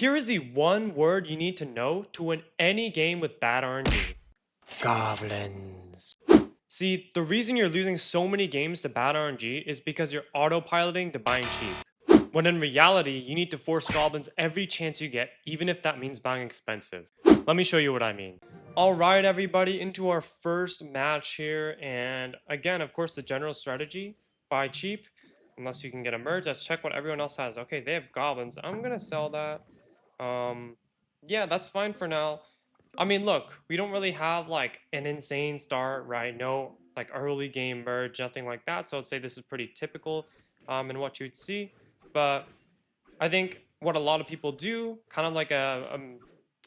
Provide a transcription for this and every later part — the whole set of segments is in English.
Here is the one word you need to know to win any game with bad RNG. Goblins. See, the reason you're losing so many games to bad RNG is because you're autopiloting to buying cheap. When in reality, you need to force goblins every chance you get, even if that means buying expensive. Let me show you what I mean. Alright everybody, into our first match here, and again, of course, the general strategy, buy cheap, unless you can get a merge. Let's check what everyone else has. Okay, they have goblins. I'm gonna sell that. Yeah, that's fine for now. I mean, look, we don't really have like an insane start, right? No like early game merge, nothing like that. So I'd say this is pretty typical in what you'd see. But I think what a lot of people do, kind of like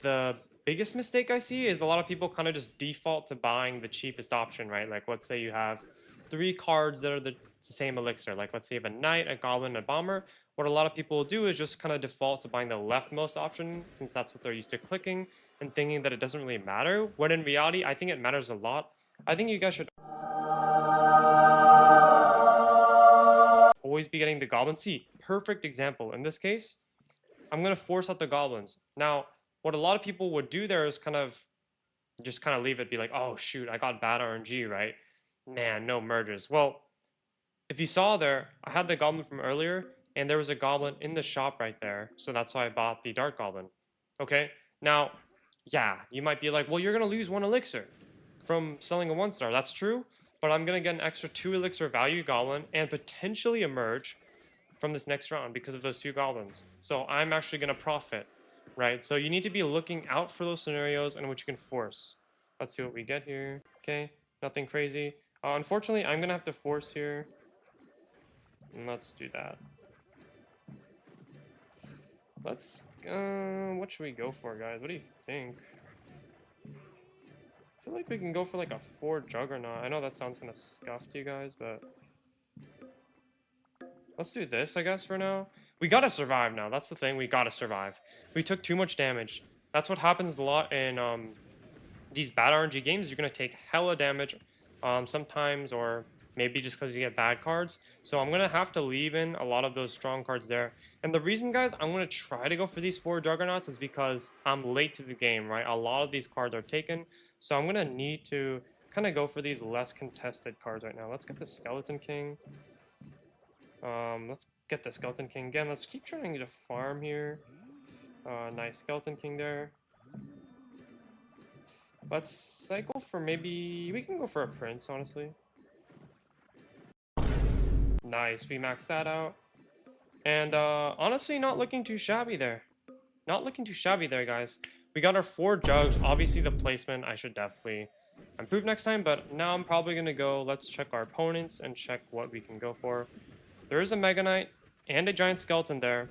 the biggest mistake I see is a lot of people kind of just default to buying the cheapest option, right? Like let's say you have 3 cards that are the same elixir. Like let's say you have a knight, a goblin, a bomber. What a lot of people will do is just kind of default to buying the leftmost option since that's what they're used to clicking and thinking that it doesn't really matter. When in reality, I think it matters a lot. I think you guys should always be getting the goblin. See, perfect example. In this case, I'm going to force out the goblins. Now, what a lot of people would do there is kind of just kind of leave it, be like, oh shoot, I got bad RNG, right? Man, no merges. Well, if you saw there, I had the goblin from earlier, and there was a goblin in the shop right there, so that's why I bought the dart goblin. Okay, now, yeah, you might be like, well, you're going to lose 1 elixir from selling a 1-star. That's true, but I'm going to get an extra 2 elixir value goblin and potentially a merge from this next round because of those 2 goblins. So I'm actually going to profit, right? So you need to be looking out for those scenarios and what you can force. Let's see what we get here. Okay, nothing crazy. Unfortunately, I'm going to have to force here. And let's do that. Let's, what should we go for, guys? What do you think? I feel like we can go for like a 4 Juggernaut. I know that sounds kind of scuffed to you guys, but let's do this, I guess, for now. We gotta survive now. That's the thing. We gotta survive. We took too much damage. That's what happens a lot in these bad RNG games. You're gonna take hella damage sometimes, or maybe just because you get bad cards. So I'm gonna have to leave in a lot of those strong cards there. And the reason, guys, I'm gonna try to go for these 4 Juggernauts is because I'm late to the game, right? A lot of these cards are taken. So I'm gonna need to kind of go for these less contested cards right now. Let's get the Skeleton King. Let's get the Skeleton King again. Let's keep trying to farm here. Nice Skeleton King there. Let's cycle for maybe... We can go for a Prince, honestly. Nice, we maxed that out. And honestly, not looking too shabby there. Not looking too shabby there, guys. We got our 4 jugs. Obviously, the placement, I should definitely improve next time. But now I'm probably going to go... Let's check our opponents and check what we can go for. There is a Mega Knight and a Giant Skeleton there.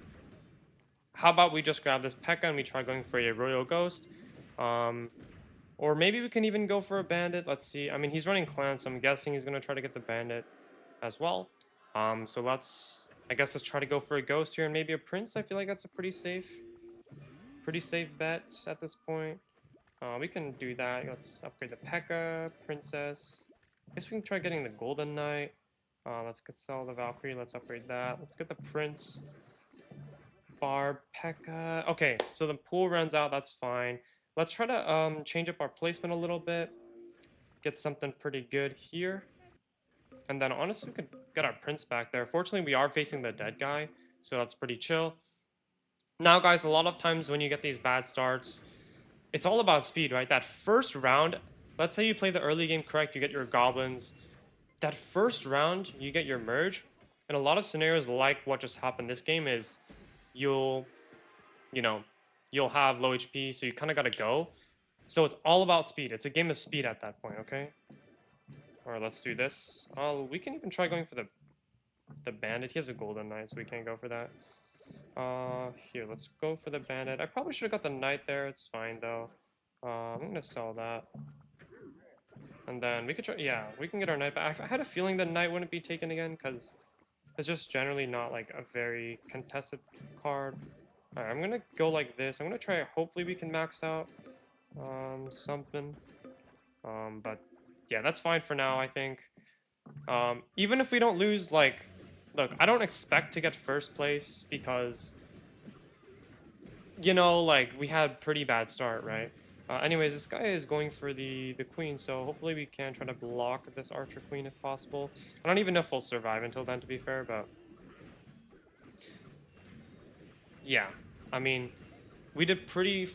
How about we just grab this P.E.K.K.A. and we try going for a Royal Ghost? Or maybe we can even go for a Bandit. Let's see. I mean, he's running Clan, so I'm guessing he's going to try to get the Bandit as well. So I guess let's try to go for a Ghost here and maybe a Prince. I feel like that's a pretty safe bet at this point. We can do that. Let's upgrade the P.E.K.K.A. Princess. I guess we can try getting the Golden Knight. Let's sell the Valkyrie. Let's upgrade that. Let's get the Prince. Barb, P.E.K.K.A. Okay, so the pool runs out. That's fine. Let's try to change up our placement a little bit. Get something pretty good here. And then honestly, we could get our Prince back there. Fortunately, we are facing the dead guy, so that's pretty chill. Now, guys, a lot of times when you get these bad starts, it's all about speed, right? That first round, let's say you play the early game correct, you get your goblins. That first round, you get your merge. In a lot of scenarios like what just happened this game is you'll have low HP, so you kind of got to go. So it's all about speed. It's a game of speed at that point, okay? All right, let's do this. We can even try going for the Bandit. He has a Golden Knight, so we can't go for that. Here, let's go for the Bandit. I probably should have got the Knight there. It's fine, though. I'm going to sell that. And then we could try, yeah, we can get our Knight back. I had a feeling the Knight wouldn't be taken again, because it's just generally not, like, a very contested card. Alright, I'm gonna go like this. I'm gonna try, hopefully we can max out something. But, yeah, that's fine for now, I think. Even if we don't lose, like, look, I don't expect to get first place, because you know, like, we had pretty bad start, right? Anyways, this guy is going for the queen, so hopefully we can try to block this archer queen if possible. I don't even know if we'll survive until then, to be fair, but yeah, I mean, we did pretty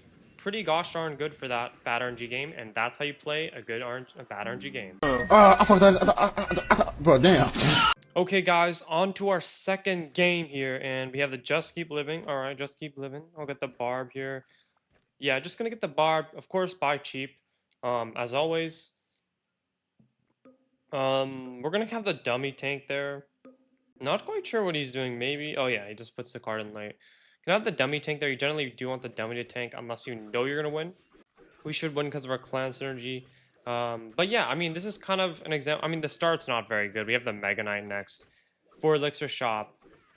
gosh darn good for that bad RNG game, and that's how you play a bad RNG game. I fucked that. Bro, damn. Okay, guys, on to our second game here, and we have the Just Keep Living. All right, Just Keep Living. I'll get the barb here. Yeah, just gonna get the barb. Of course, buy cheap. As always. We're gonna have the dummy tank there. Not quite sure what he's doing. Maybe. Oh yeah, he just puts the card in late. Can I have the dummy tank there? You generally do want the dummy to tank unless you know you're gonna win. We should win because of our clan synergy. But yeah, I mean, this is kind of an example. I mean, the start's not very good. We have the Mega Knight next. 4 elixir shop.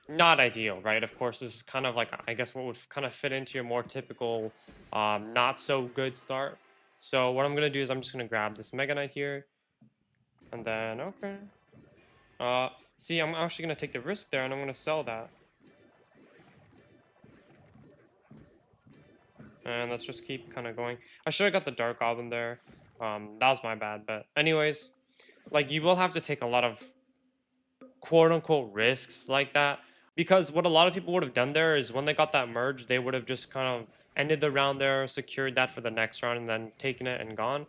Not ideal, right? Of course, this is kind of like, I guess, what would kind of fit into your more typical, not so good start. So what I'm going to do is I'm just going to grab this Mega Knight here. And then, okay. See, I'm actually going to take the risk there, and I'm going to sell that. And let's just keep kind of going. I should have got the Dark Goblin there. That was my bad. But anyways, like, you will have to take a lot of quote-unquote risks like that. Because what a lot of people would have done there is when they got that merge, they would have just kind of ended the round there, secured that for the next round, and then taken it and gone.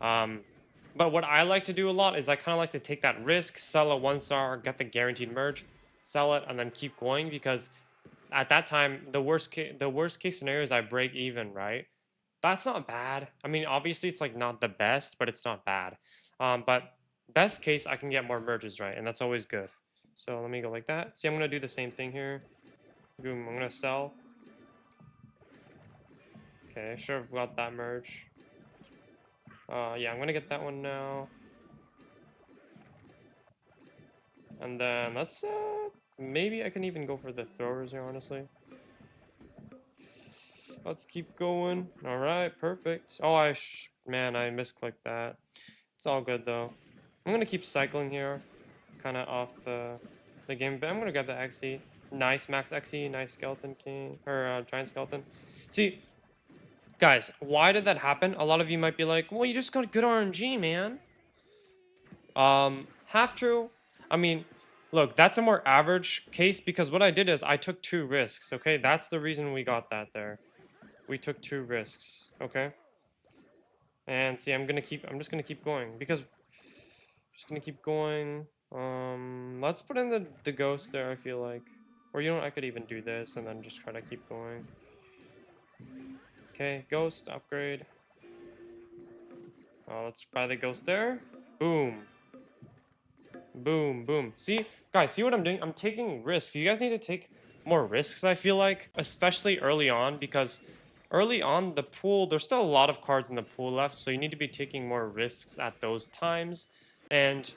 But what I like to do a lot is I kind of like to take that risk, sell a 1-star, get the guaranteed merge, sell it, and then keep going, because at that time, the worst case scenario is I break even, right? That's not bad. I mean, obviously, it's like not the best, but it's not bad. But best case, I can get more merges, right? And that's always good. So let me go like that. See, I'm going to do the same thing here. Boom, I'm going to sell. Okay, sure, I've got that merge. Yeah, I'm going to get that one now. And then let's, maybe I can even go for the throwers here, honestly. Let's keep going. All right, perfect. Oh, man, I misclicked that. It's all good, though. I'm going to keep cycling here. Kind of off the game, but I'm going to grab the XE. Nice max XE, nice skeleton king, or giant skeleton. See, guys, why did that happen? A lot of you might be like, well, you just got good RNG, man. Half true. I mean, look, that's a more average case because what I did is I took 2 risks, okay? That's the reason we got that there. We took 2 risks, okay? And see, I'm just gonna keep going because just gonna keep going. Let's put in the ghost there, I feel like. Or you know what, I could even do this and then just try to keep going. Okay, ghost, upgrade. Let's buy the ghost there. Boom. Boom, boom. See, guys, see what I'm doing? I'm taking risks. You guys need to take more risks, I feel like. Especially early on, because early on, the pool, there's still a lot of cards in the pool left, so you need to be taking more risks at those times. And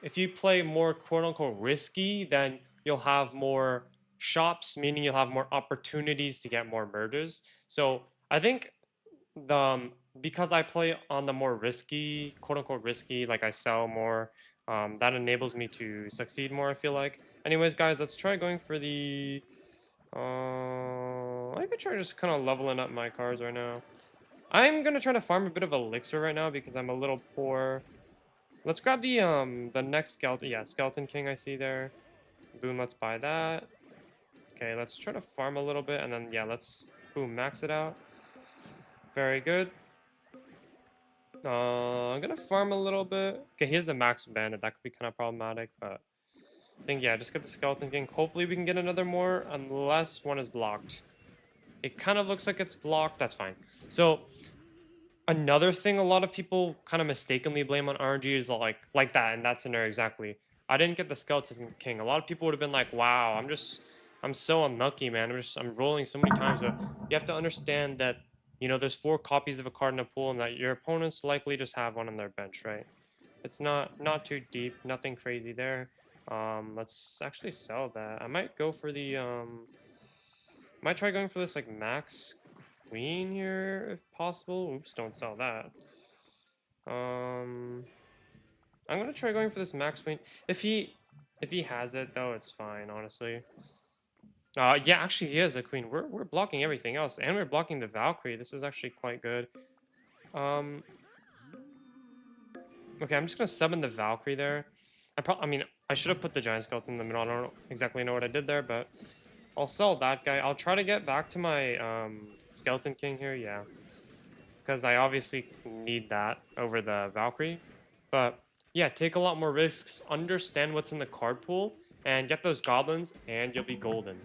if you play more quote-unquote risky, then you'll have more shops, meaning you'll have more opportunities to get more merges. So I think because I play on the more risky, quote-unquote risky, like I sell more, that enables me to succeed more, I feel like. Anyways, guys, let's try going for the... I could try just kind of leveling up my cards right now. I'm going to try to farm a bit of elixir right now because I'm a little poor. Let's grab the next skeleton. Yeah, skeleton king I see there. Boom, let's buy that. Okay, let's try to farm a little bit and then yeah, let's boom, max it out. Very good. I'm gonna farm a little bit. Okay, here's the max bandit. That could be kind of problematic, but I think yeah, just get the skeleton king. Hopefully we can get another more unless one is blocked. It kind of looks like it's blocked. That's fine. So another thing a lot of people kind of mistakenly blame on RNG is like that in that scenario exactly. I didn't get the skeleton king. A lot of people would have been like, "Wow, I'm so unlucky, man. I'm rolling so many times." But you have to understand that there's 4 copies of a card in a pool, and that your opponents likely just have one on their bench, right? It's not too deep, nothing crazy there. Let's actually sell that. I might go for the might try going for this like max queen here if possible. Oops, don't sell that. I'm gonna try going for this max queen. If he has it though, it's fine, honestly. Yeah, actually, he is a queen. We're blocking everything else, and we're blocking the Valkyrie. This is actually quite good. Um, okay, I'm just gonna summon the Valkyrie there. I mean, I should have put the giant skeleton in the middle. I don't exactly know what I did there, but I'll sell that guy. I'll try to get back to my skeleton king here. Yeah, because I obviously need that over the Valkyrie. But yeah, take a lot more risks. Understand what's in the card pool and get those goblins, and you'll be golden.